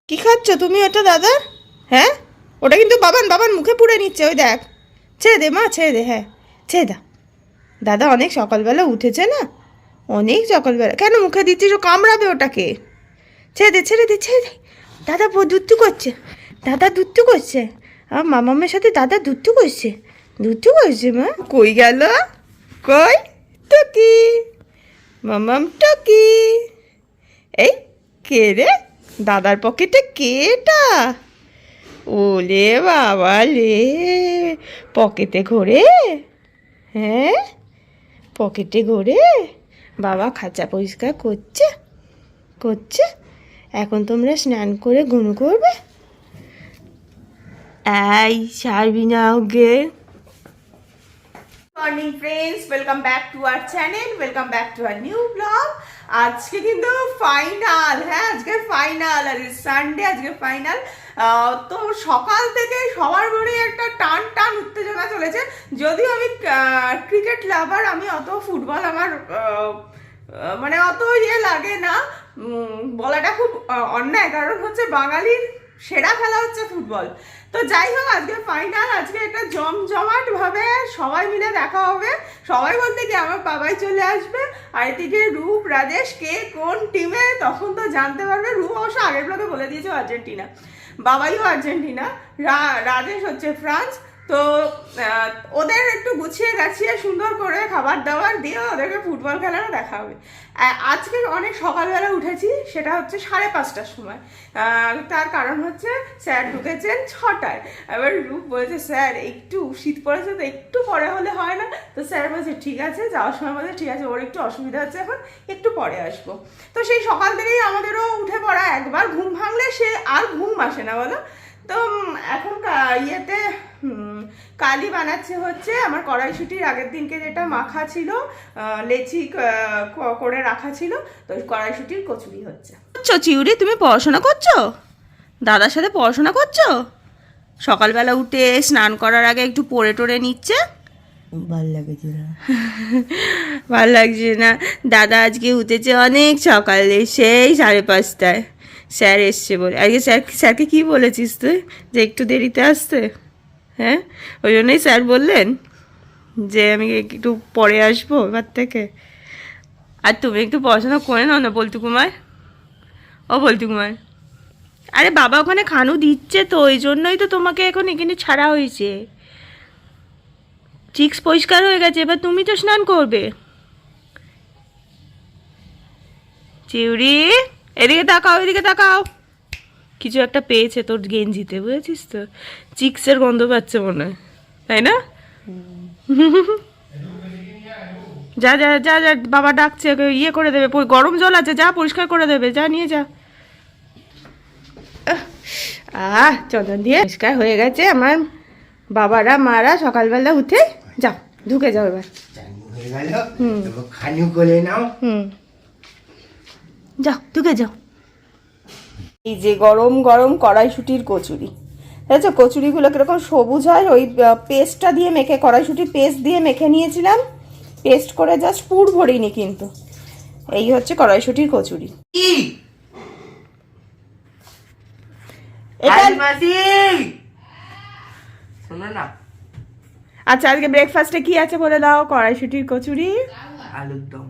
কি খাচ্ছ তুমি ওটা দাদা? হ্যাঁ, ওটা কিন্তু বাবান মুখে পুড়ে নিচ্ছে। ওই দেখ, ছেড়ে দে মা, ছেড়ে দে। হ্যাঁ, ছেড়ে দা। দাদা অনেক সকালবেলা উঠেছে না, অনেক সকালবেলা। কেন মুখে দিচ্ছিস? ও কামড়াবে ওটাকে। ছেড়ে দে, ছেড়ে দে, ছেড়ে দে। দাদা দুত্তু করছে, দাদা দুত্তু করছে। আর মামামের সাথে দাদা দুত্তু করছে, দুত্তু করছে। মা কই গেল? কই টকি, মামাম টকি। এই কে রে? দাদার পকেটে কে এটা? ওলে বাবা রে, পকেটে ঘোরে। হ্যাঁ, পকেটে ঘোরে। বাবা খাঁচা পরিষ্কার করছে, করছে। এখন তোমরা স্নান করে গুনু করবে। এই সারবি না okay. Morning friends, welcome back to our channel, welcome back to our new blog. আজকে কিন্তু ফাইনাল, হ্যাঁ আজকে ফাইনাল, আর সানডে আজকে ফাইনাল। তো সকাল থেকে সবার মনে একটা টান টান উত্তেজনা চলেছে। যদিও আমি ক্রিকেট লাভার, আমি অত ফুটবল আমার মানে অত লাগে না, বলাটা খুব অন্যায়, কারণ হচ্ছে বাঙালির সেরা খেলা হচ্ছে ফুটবল। তো যাই হোক, আজকে ফাইনাল, আজকে একটা জমজমাট ভাবে সবাই মিলে দেখা হবে। সবাই বলতে কি, আমার বাবাই চলে আসবে, আর এদিকে রূপ রাজেশ কে কোন টিমে তখন তো জানতে পারবে। রূপ অবশ্য আগের ব্লগে বলে দিয়েছে আর্জেন্টিনা, বাবাইও আর্জেন্টিনা, রাজেশ হচ্ছে ফ্রান্স। তো ওদের একটু গুছিয়ে গাছিয়ে সুন্দর করে খাবার দাবার দিয়ে ওদেরকে ফুটবল খেলাটা দেখা হবে। আজকে অনেক সকালবেলা উঠেছি, সেটা হচ্ছে 5:30টার সময়। তার কারণ হচ্ছে স্যার ঢুকেছেন 6টায়। এবার রূপ বলেছে, স্যার একটু শীত পড়েছে তো একটু পরে হলে হয় না? তো স্যার বলছে ঠিক আছে, যাওয়ার সময় বলছে ঠিক আছে, ওর একটু অসুবিধা হচ্ছে এখন, একটু পরে আসবো। তো সেই সকাল থেকেই আমাদেরও উঠে পড়া, একবার ঘুম ভাঙলে সে আর ঘুম আসে না বলো। তো এখন ইয়েতে কালি বানাচ্ছে হচ্ছে আমার কড়াইশুটির আগের দিনকে যেটা মাখা ছিল, লেচি করে রাখা ছিল, তো কড়াইশুটির কচুরি হচ্ছে। চিউরি, তুমি পড়াশোনা করছো? দাদার সাথে পড়াশোনা করছো? সকালবেলা উঠে স্নান করার আগে একটু পড়ে টরে নিচ্ছে। ভাল লাগছে না, ভাল লাগছে না। দাদা আজকে উঠেছে অনেক সকালে, সেই 5:30টায়। স্যার এসছে বলে। আজকে স্যারকে কি বলেছিস তুই, যে একটু দেরিতে আসতে? হ্যাঁ, ওই জন্যই স্যার বললেন যে আমি একটু পরে আসবো এবার থেকে। আর তুমি একটু পড়াশোনা করে নাও না বল্টু কুমার, ও বল্টু কুমার। আরে বাবা ওখানে খানু দিচ্ছে, তো ওই জন্যই তো তোমাকে এখন এখানে ছাড়া হয়েছে। চিক্স পরিষ্কার হয়ে গেছে, এবার তুমি তো স্নান করবে। চিউরি, এদিকে তাকাও, এদিকে তাকাও। কিছু একটা পেয়েছে তোর গেঞ্জিতে, বুঝেছিস তো? চিক্সের গন্ধ পাচ্ছে মনে হয়, তাই না? যা যা যা যা, বাবা ডাকছে, ইয়ে করে দেবে, গরম জল আছে, যা পরিষ্কার করে দেবে, যা নিয়ে যা। চন্দন দিয়ে পরিষ্কার হয়ে গেছে আমার বাবারা মারা সকালবেলা উঠে। যাও ঢুকে যাও এবার। খানু করে নাও। যাও ঢুকে যাও। এই যে গরম গরম কড়াইশুটির কচুরি, দেখছো কচুরিগুলো কিরকম সবুজ হয়। ওই পেস্টটা দিয়ে মেখে, কড়াইশুটির পেস্ট দিয়ে মেখে নিয়েছিলাম, পেস্ট করে জাস্ট পুর ভরিনি কিন্তু। এই হচ্ছে কড়াইশুটির কচুরি। আচ্ছা, আজকে ব্রেকফাস্টে কি আছে বলে দাও? কড়াইশুটির কচুরি, আলুর দম।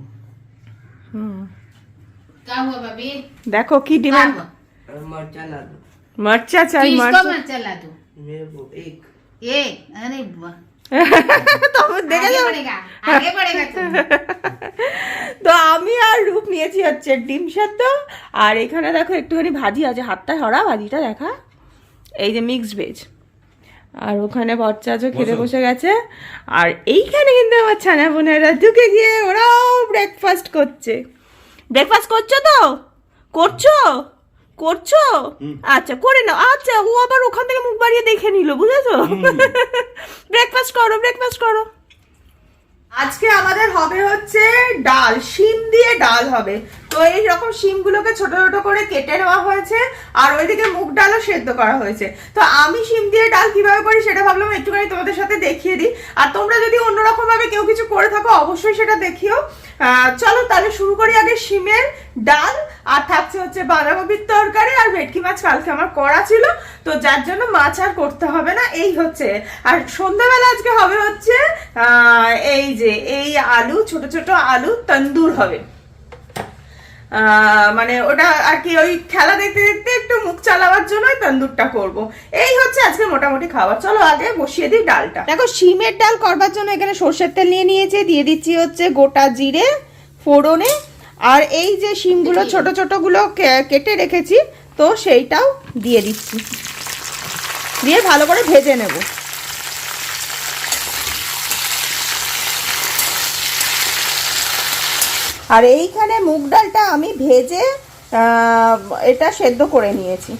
দেখো কি ডিমান্ড। मरचा चाय, मरचा ला दो मेरे को एक अरे তো দেখে যাও, আগে পড়েগা তো আমি আর রূপ নিয়েছি হচ্ছে ডিম সেদ্ধ, আর এখানে দেখো একটুখানি ভাজি আছে, হাতটা সরা, ভাজিটা দেখা। এই যে মিক্সড ভেজ, আর ওখানে বচ্চাজও খেতে বসে গেছে। আর এইখানে কিন্তু আমার ছানা বোনেরা ঢুকে গিয়ে ওরাও ব্রেকফাস্ট করছে। ব্রেকফাস্ট করছো তো? করছো করছো? আচ্ছা করে নাও। আচ্ছা, ও আবার ওখান থেকে মুখ বাড়িয়ে দেখে নিল, বুঝেছো? ব্রেকফাস্ট করো, ব্রেকফাস্ট করো। আজকে আমাদের হবে হচ্ছে ডাল, শিম দিয়ে ডাল হবে। তো এই রকম শিমগুলোকে ছোট ছোট করে কেটে নেওয়া হয়েছে, আর ওইদিকে মুগ ডালও সেদ্ধ করা হয়েছে। তো আমি শিম দিয়ে ডাল কিভাবে করি সেটা ভাবলাম একটুখানি তোমাদের সাথে দেখিয়ে দিই। আর তোমরা যদি অন্যরকম ভাবে কেউ কিছু করে থাকো অবশ্যই সেটা দেখিও। চলো তাহলে শুরু করি আগে শিমের ডাল, আর থাকছে হচ্ছে বাঁধাকপির তরকারি আর ভেটকি মাছ কালকে আমার করা ছিল, তো যার জন্য মাছ আর করতে হবে না। এই হচ্ছে, আর সন্ধ্যাবেলা আজকে হবে হচ্ছে এই যে এই আলু, ছোট ছোট আলু তন্দুর হবে। মানে ওটা আর কি ওই খেলা দেখতে দেখতে একটু মুখ চালাবার জন্য তন্দুরটা করব। এই হচ্ছে আজকে মোটামুটি খাবার। চলো আগে বসিয়ে দিই ডালটা। দেখো শিমের ডাল করবার জন্য এখানে সর্ষের তেল নিয়ে নিয়েছি, দিয়ে দিচ্ছি হচ্ছে গোটা জিরে ফোড়নে, আর এই যে শিমগুলো ছোট ছোট গুলো কেটে রেখেছি তো সেইটাও দিয়ে দিচ্ছি, দিয়ে ভালো করে ভেজে নেব। আর এইখানে মুগ ডালটা আমি ভেজে এটা সেদ্ধ করে নিয়েছি।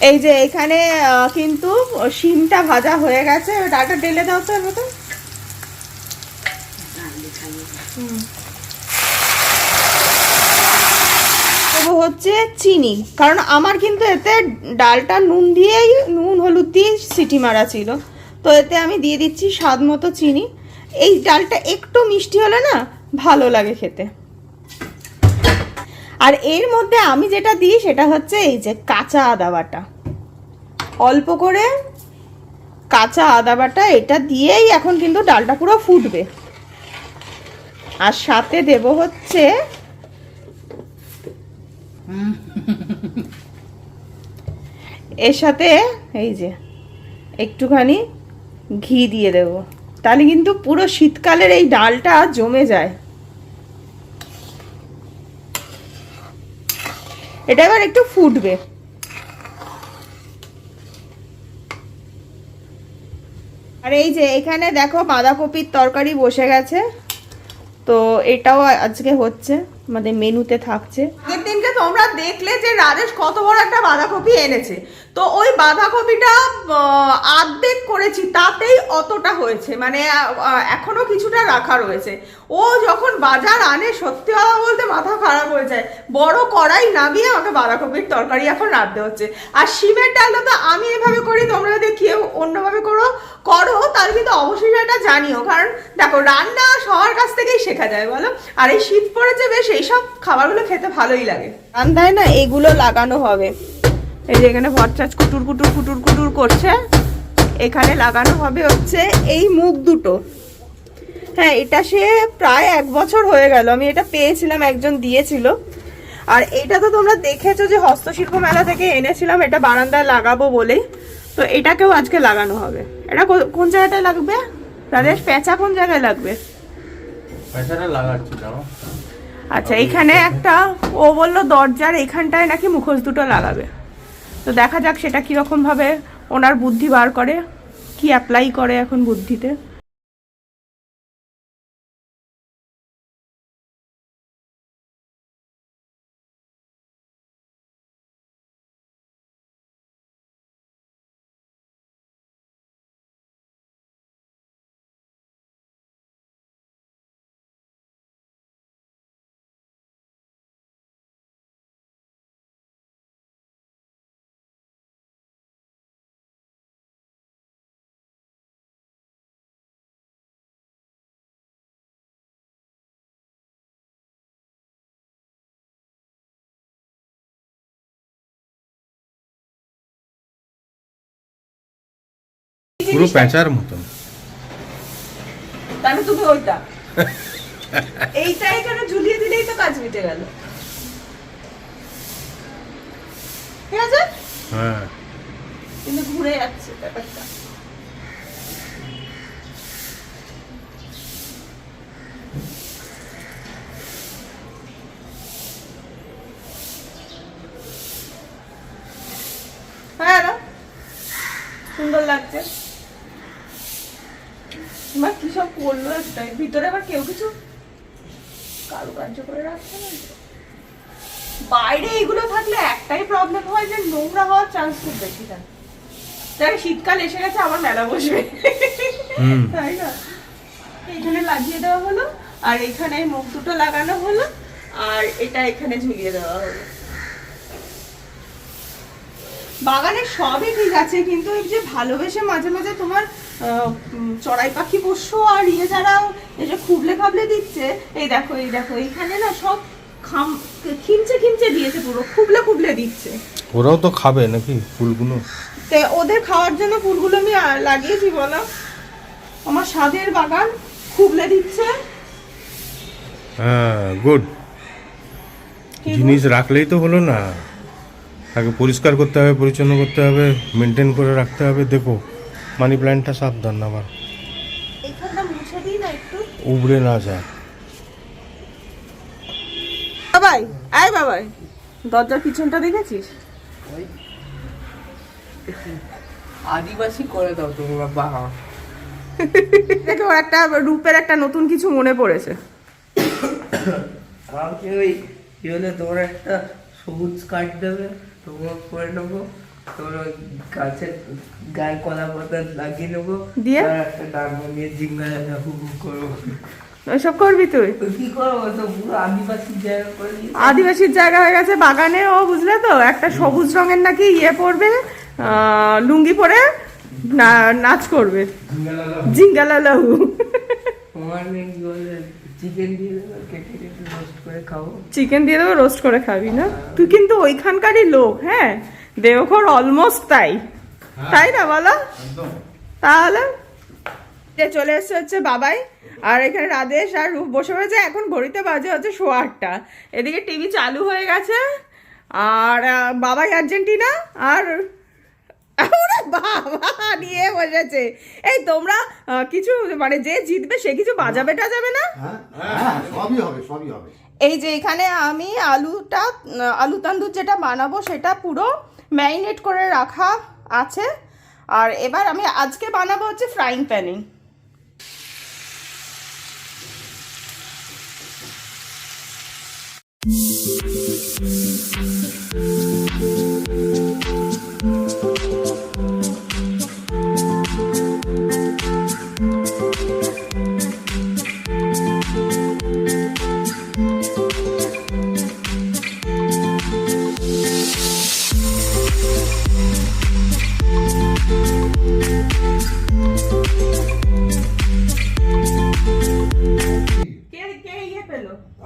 এই যে এখানে কিন্তু শিমটা ভাজা হয়ে গেছে, ডালটা ঢেলে দাও তো এর মতো। হচ্ছে চিনি, কারণ আমার কিন্তু এতে ডালটা নুন দিয়েই, নুন হলুদ দিয়ে সিটি মারা ছিল, তো এতে আমি দিয়ে দিচ্ছি স্বাদ মতো চিনি। এই ডালটা একটু মিষ্টি হলে না ভালো লাগে খেতে। আর এর মধ্যে আমি যেটা দিই সেটা হচ্ছে এই যে কাঁচা আদা বাটা, অল্প করে কাঁচা আদা বাটা, এটা দিয়েই এখন কিন্তু ডালটা পুরো ফুটবে। আর সাথে দেব হচ্ছে এর সাথে এই যে একটুখানি ঘি দিয়ে দেব, তাহলে কিন্তু পুরো শীতকালের এই ডালটা জমে যায়। এটা এবার একটু ফুটবে। আর এই যে এখানে দেখো বাঁধাকপির তরকারি বসে গেছে, তো এটাও আজকে হচ্ছে আমাদের মেনুতে থাকছে। আগের দিনকে তোমরা দেখলে যে রাজেশ কত বড় একটা বাঁধাকপি এনেছে, তো ওই বাঁধাকপিটা আর্ধেক করেছি, তাতেই অতটা হয়েছে, মানে এখনো কিছুটা রাখা রয়েছে। ও যখন বাজার আনে সত্যি কথা বলতে মাথা খারাপ হয়ে যায়, বড় কড়াই নামিয়ে আমাকে বাঁধাকপির তরকারি এখন রাঁধতে হচ্ছে। আর শিমের ডালটা তো আমি এভাবে করি, তোমরা যদি কেউ অন্যভাবে করো তাহলে কিন্তু অবশ্যই এটা জানিও, কারণ দেখো রান্না সবার কাছ থেকেই শেখা যায় বলো। আর এই শীত পড়েছে বেশ, এইসব খাবারগুলো খেতে ভালোই লাগে। রান্নায় না এগুলো লাগানো হবে, এই যে এখানে ভরচাচ কুটুর কুটুর কুটুর কুটুর করছে, এখানে লাগানো হবে হচ্ছে এই মুখ দুটো। হ্যাঁ, এটা সে প্রায় 1 বছর হয়ে গেল, আমি এটা পেয়েছিলাম, একজন দিয়েছিল। আর এটা তো তোমরা দেখেছো যে হস্তশিল্প মেলা থেকে এনেছিলাম, এটা বারান্দায় লাগাবো বলেই, তো এটাকেও আজকে লাগানো হবে। এটা কোন জায়গাটায় লাগবে রাজেশ? পেঁচা কোন জায়গায় লাগবে? পেঁচাটা লাগাচ্ছি দাও। আচ্ছা, এখানে একটা ও বললো দরজার এখানটায় নাকি মুখোশ দুটো লাগাবে, তো দেখা যাক সেটা কিরকম ভাবে ওনার বুদ্ধি বার করে, কি অ্যাপ্লাই করে এখন বুদ্ধিতে। পুরো পেঁচার মতন। তাহলে তুমি ওইটা এইটা এখানে ঝুলিয়ে দিলেই তো কাজ মিটে গেল। ঠিক আছে, হ্যাঁ, কিন্তু ঘুরে যাচ্ছে ব্যাপারটা। হ্যাঁ, সুন্দর লাগছে। তোমার কি সব করলো একটাই ভিতরে, আবার কেউ কিছু কারুকার্য করে রাখছে না। বাইরে এগুলো থাকলে একটাই প্রবলেম হয় যে নোংরা হওয়ার চান্স খুব বেশি থাকে। তাই শীতকাল এসে গেছে, আমার মেলা বসবে, তাই না? এখানে লাগিয়ে দেওয়া হলো, আর এখানে মুখ দুটো লাগানো হলো, আর এটা এখানে ঝুলিয়ে দেওয়া হলো। বাগানে সবই ঠিক আছে, কিন্তু এই যে ভালোবেসে মাঝে মাঝে তোমার চড়াই পাখি পোষ্য আর যারা এই যে খুবলে খাবলে দিচ্ছে, এই দেখো এইখানে না সব খিমচে খিমচে দিয়েছে, পুরো খুবলে খুবলে দিচ্ছে। ওরাও তো খাবে নাকি ফুলগুলো? তো ওদের খাওয়ার জন্য ফুলগুলো আমি লাগিয়েছি বলো। আমার স্বাদের বাগান খুবলে দিচ্ছে। হ্যাঁ, গুড। জিনিস রাখলেই তো হলো না, তাকে পরিষ্কার করতে হবে, পরিচ্ছন্ন করতে হবে, মেনটেন করে রাখতে হবে। দেখো মানি প্ল্যান্টটা সাবধান আবার এইখানটা মুছে দিই না একটু, উবড়ে না যায়। বাবাই দরজার পিছনটা দেখেছিস? আদিবাসী করে দাও তুমি বাবা। দেখো একটা রূপের একটা নতুন কিছু মনে পড়েছে। আমাকে ওই কি হলে তোমার একটা সবুজ কাঠ দেবে, তোমার করে নেবো, তোমার ওই গাছের গায়ে কলা পাতা লাগিয়ে নেবো, দিয়ে? আর একটা ডাক বানিয়ে জিঙ্গালা হু হু করবো। ওইসব করবি তুই? কি করবো, তো পুরো আদিবাসী জায়গা করে দিয়েছি। আদিবাসীর জায়গা হয়ে গেছে বাগানে। ও বুঝলে তো, একটা সবুজ রঙের নাকি পরবে, লুঙ্গি পরে নাচ করবে, জিঙ্গালালাহু। তোমার নেই কি বলে চিকেন দিয়ে দেবো, কেটে কেটে রোস্ট করে খাবো। চিকেন দিয়ে দেবো, রোস্ট করে খাবি না? তুই কিন্তু ওইখানকারই লোক। হ্যাঁ, দেওঘর অলমোস্ট তাই না বলো? তাহলে চলে এসছে হচ্ছে বাবাই, আর এখানে রাধেশ আর রূপ বসে পড়েছে। এখন ঘড়িতে বাজে হচ্ছে 8:15। এদিকে টিভি চালু হয়ে গেছে, আর বাবাই আর্জেন্টিনা আর বাবা নিয়ে বসেছে। এই তোমরা কিছু মানে যে জিতবে সে কিছু বাজাবে টাজাবে না? সবই হবে। এই যে এখানে আমি আলু তান্দুর যেটা বানাবো সেটা পুরো ম্যারিনেট করে রাখা আছে। আর এবার আমি আজকে বানাবো হচ্ছে ফ্রাইং প্যানে।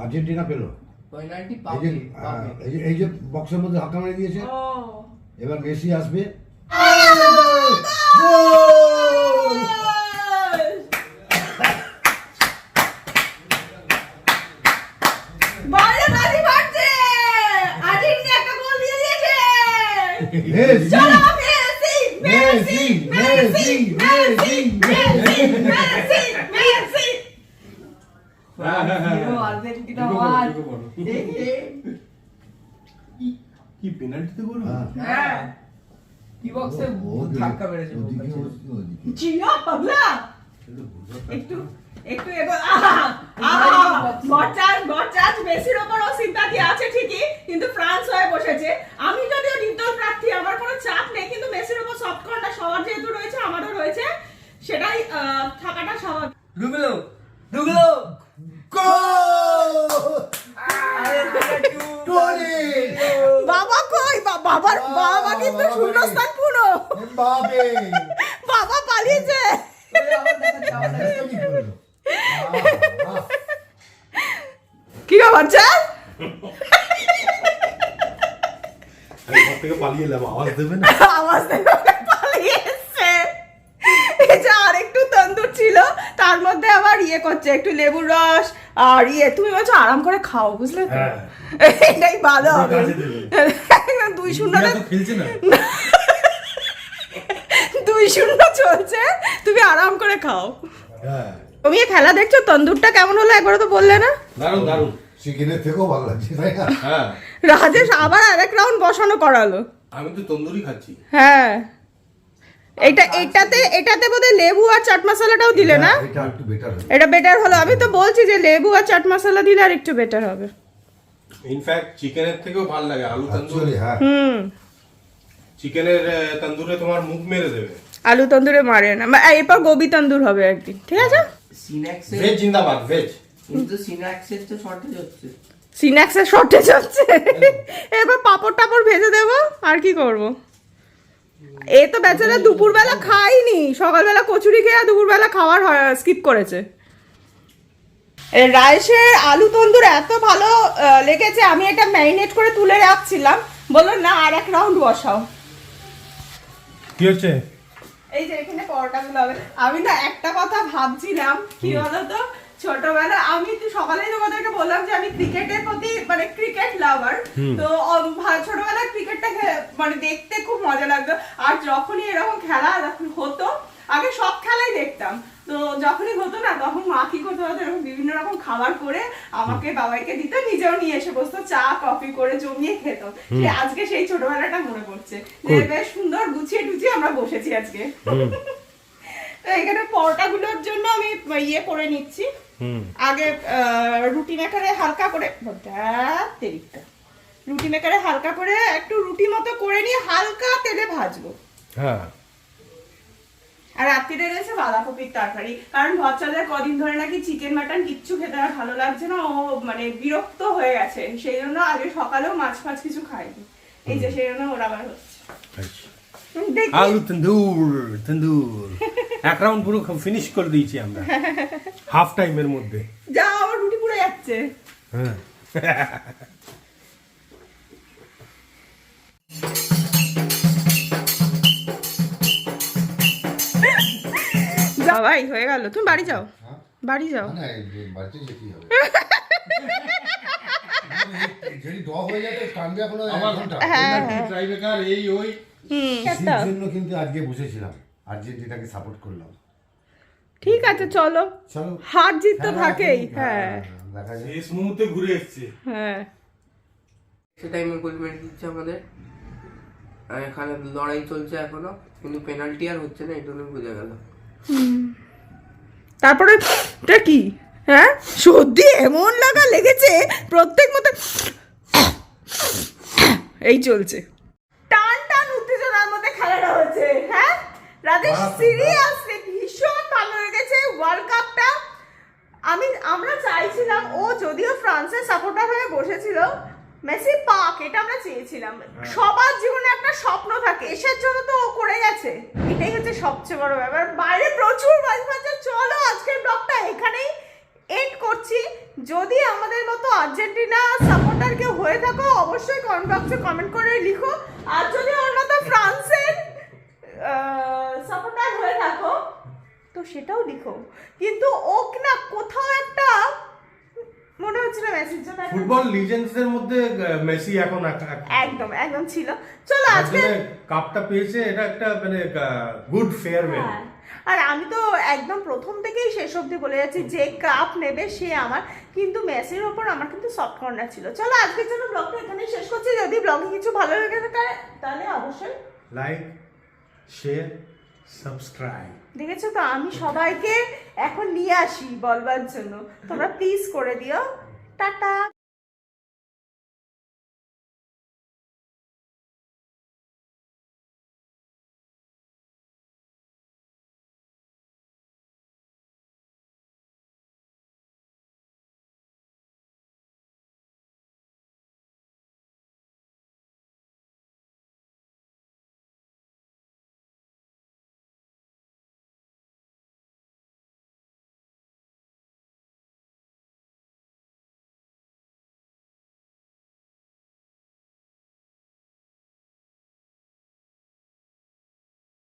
আর্জেন্টিনা পেলো। পেনাল্টি এই যে বক্সের মধ্যে ধাক্কা মেরে দিয়েছে, এবার মেসি আসবে। কি পেনাল্টিতে গোল? হ্যাঁ, কি বক্সে ধাক্কা মেরেছে। জিয়া পাগলা একটু গরচাজ মেসির ওপরও সিম্পাথি আছে ঠিকই, কিন্তু ফ্রান্স হয়ে বসেছে। আমি যদিও নির্দল প্রার্থী, আমার কোনো চাপ নেই, কিন্তু মেসির ওপর সফট কর্নার সবার যেহেতু রয়েছে, আমারও রয়েছে, সেটাই থাকাটা স্বাভাবিক। ঢুকলো বাবা কই? বাবা কিন্তু শূন্যস্থান পূর্ণ। বাবা পালিয়েছে। কি বাচ্চা পালিয়ে এলাম, আওয়াজ দেবে না? আওয়াজ দেবে, পালিয়ে এসছে। এই যে আরেকটু তন্দুর ছিল, তার মধ্যে আবার করছে একটু লেবুর রস আর তুমি বলছো আরাম করে খাও, বুঝলে তো? এটাই ভালো হবে। 2-0 খেলছে না, 2-0 চলছে, তুমি আরাম করে খাও। তুমি খেলা দেখছো? তন্দুরটা কেমন হলো একবার তো বললে না? দারুণ। চিকেনের থেকেও ভালো লাগছে, তাই না? হ্যাঁ, রাজেশ আবার আরেক রাউন্ড বসানো করালো। আমি তো তন্দুরি খাচ্ছি। হ্যাঁ, এটাতে বোধহয় লেবু আর চাট মশলাটাও দিলে না? এটা একটু বেটার হবে। এটা বেটার হলো। আমি তো বলছি যে লেবু আর চাট মশলা দিলে আর একটু বেটার হবে। ইনফ্যাক্ট চিকেনের থেকেও ভালো লাগে আলু তন্দুরি। হ্যাঁ, চিকেনের তন্দুরে তোমার মুখ মেরে দেবে, আলু তন্দুরে মারে না। এরপর গোবি তন্দুর হবে একদিন, ঠিক আছে? ভেজ জিন্দাবাদ, ভেজ। কিন্তু সিনাক্সের তো শর্টেজ হচ্ছে। সিনাক্সের শর্টেজ হচ্ছে। এবার পাপড় টাপড় ভেজে দেবো, আর কি করবো? এ তো বেচারা দুপুরবেলা খায়নি, সকালবেলা কচুরি খেয়ে দুপুরবেলা খাওয়ার স্কিপ করেছে। রাইসের আলু তন্দুর এত ভালো লেগেছে, আমি এটা ম্যারিনেট করে তুলে রাখছিলাম, বললো না আর এক রাউন্ড বসাও। কি হচ্ছে? এই যে এখানে পরোটাগুলো হবে। আমি না একটা কথা ভাবছিলাম, কি বলতো, ছোটবেলা আমি তো সকালেই তোমাদেরকে বললাম যে আমি ক্রিকেটের প্রতি মানে ক্রিকেট লাভার, তো ছোটবেলায় ক্রিকেটটা মানে দেখতে খুব মজা লাগতো। আর যখনই এরকম খেলা হতো, আগে সব খেলাই দেখতাম, তো যখনই হতো না তখন মা কি করতে হতো, এরকম বিভিন্ন রকম খাবার করে আমাকে বাবাইকে দিত, নিজেও নিয়ে এসে বসতো, চা কফি করে জমিয়ে খেত। আজকে সেই ছোটবেলাটা মনে পড়ছে যে বেশ সুন্দর গুছিয়ে টুছিয়ে আমরা বসেছি আজকে। তো এখানে পরোটাগুলোর জন্য আমি ইয়ে করে নিচ্ছি, আগে রুটি মেকারে হালকা করে রুটি মেকারে হালকা করে একটু রুটি মতো করে নিয়ে হালকা তেলে ভাজবো। হ্যাঁ, আর রাত্রিরে রয়েছে বাঁধাকপির তরকারি, কারণ ভচ্চাদের কদিন ধরে নাকি চিকেন মাটন কিচ্ছু খেতে আর ভালো লাগছে না, ও মানে বিরক্ত হয়ে গেছে, সেই জন্য আগে সকালেও মাছ ফাছ কিছু খাইনি, এই যে সেই জন্য ওরা আবার হচ্ছে। আলু তন্দুর এক রাউন্ড পুরো ফিনিশ করে দিয়েছি আমরা হাফ টাইমের মধ্যে। যা আমার রুটি পুড়ে যাচ্ছে। হ্যাঁ, যাও ভাই, হয়ে গেল, তুমি বাড়ি যাও, বাড়ি যাও। না বাড়িতে যেতে হবে যদি ড হয়ে যায় তো টানবে এখন এক ঘন্টা। ট্রাইবেকার এই ওই সেই জন্য কিন্তু আজকে বসেছিলাম, আর্জেন্টিনাকে সাপোর্ট করলাম। ঠিক আছে, চলো, চলো, হার জিত তো থাকেই। হ্যাঁ দেখা যায়। এই মুহূর্তে ঘুরে এসছে। হ্যাঁ, সে টাইমে গোল মেরে দিচ্ছে আমাদের, আর এখানে লড়াই চলছে এখনো, কিন্তু পেনাল্টি আর হচ্ছে না, এটা বোঝা গেল। তারপরে এটা কি, হ্যাঁ সর্দি এমন লাগা লেগেছে, প্রত্যেক মতো এই চলছে, টান টান উত্তেজনার মধ্যে খেলাটা হচ্ছে। হ্যাঁ রাজেশ, সিরিয়াসলি ভীষণ ভালো লেগেছে ওয়ার্ল্ড কাপটা। আমরা চাইছিলাম, ও যদিও ফ্রান্সের সাপোর্টার হয়ে বসেছিল, মেসি পাক, এটা আমরা চেয়েছিলাম। সবার জীবনে একটা স্বপ্ন থাকে, এসের জন্য তো ও করে গেছে, এটাই হচ্ছে সবচেয়ে বড় ব্যাপার। বাইরে প্রচুর বাজ বাজছে। চলো আজকের ব্লগটা এখানেই এন্ড করছি। যদি আমাদের মতো আর্জেন্টিনা সাপোর্টার কেউ হয়ে থাকো, অবশ্যই কমেন্ট বক্সে কমেন্ট করে লিখো। আর যদি ওর মতো ফ্রান্সের সাপোর্টার হয়ে থাকো তো সেটাও লিখো। কিন্তু ওক না কোথাও একটা মনে হচ্ছিল মেসির জন্য ফুটবল লিজেন্ডসদের মধ্যে মেসি এখন একদম একদম ছিল। চলো আজকে কাপটা পেয়েছে, এটা একটা মানে গুড ফেয়ারওয়েল। আর আমি তো একদম প্রথম থেকেই শেষ অবধি বলে যাচ্ছি, যে কাপ নেবে সে আমার, কিন্তু মেসির ওপর আমার কিন্তু সফট কর্নার ছিল। চলো আজকের জন্য ব্লগটা এখানেই শেষ করছি। যদি ব্লগে কিছু ভালো লেগে থাকে তাহলে অবশ্যই লাইক, শেয়ার, সাবস্ক্রাইব। দেখেছো তো, আমি সবাইকে এখন নিয়ে আসি বলবার জন্য, তোমরা প্লিজ করে দিও। টাটা।